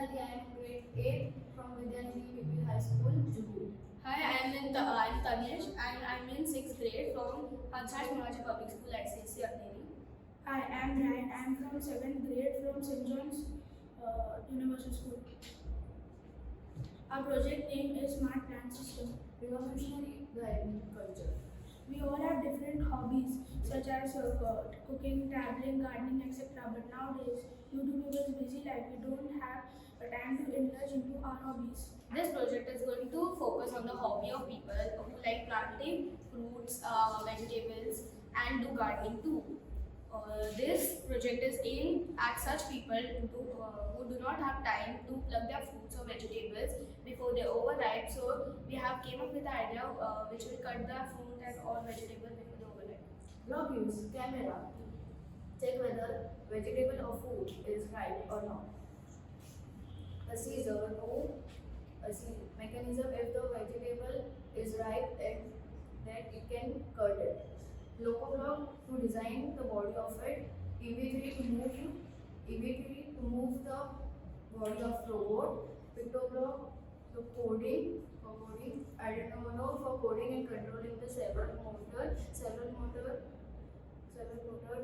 Unnati. I am grade 8 from Vidyanithi High School, Juhu. Hi, I'm Tanish and I'm in 6th grade from Panchayat Munaji Public School at CSC Unnati. Hi, I'm Ryan. I'm from 7th grade from St. John's Universal School. Our project name is Smart Plant System. Revolutionary gardening culture. We all have different hobbies such as cooking, traveling, gardening, etc. But nowadays, due to people's busy life, we don't have the time to indulge into our hobbies. This project is going to focus on the hobby of people who like planting fruits, vegetables and do gardening too. This project is aimed at such people who do not have time to pluck their fruits or vegetables before they overripe. So we have came up with the idea which will cut the fruit and all vegetables before they overripe. Block use camera. Check whether vegetable or food is ripe or not. A scissor, no. A mechanism if the vegetable is ripe and then it can cut it. Loco block to design the body of it. EV3 to move the body of robot. Pictoblock to coding Arduino for coding and controlling the servo motor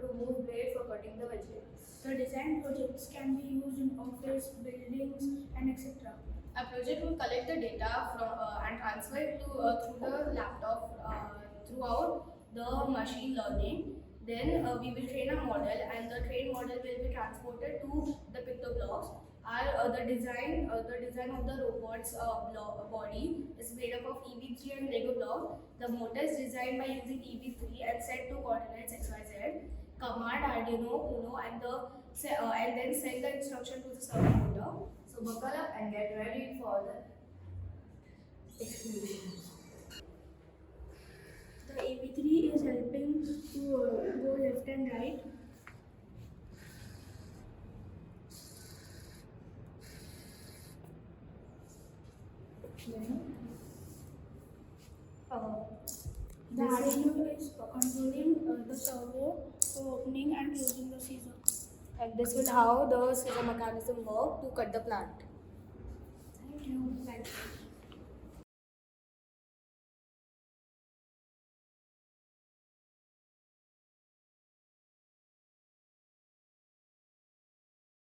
to move blade for cutting the vegetables. The design projects can be used in office, buildings, and etc. A project will collect the data from and transfer it to through the laptop throughout the machine learning. Then we will train a model, and the trained model will be transported to the pictoblocks. The design of the robot's body is made up of EV3 and Lego block. The motor is designed by using EV3 and set to coordinates XYZ. Command Arduino Uno and then send the instruction to the servo motor. So buckle up and get ready for the executions. The AV3 is helping to go left and right. The Arduino is controlling the servo for opening and closing the scissor. And this is how the scissor mechanism works to cut the plant. Thank you.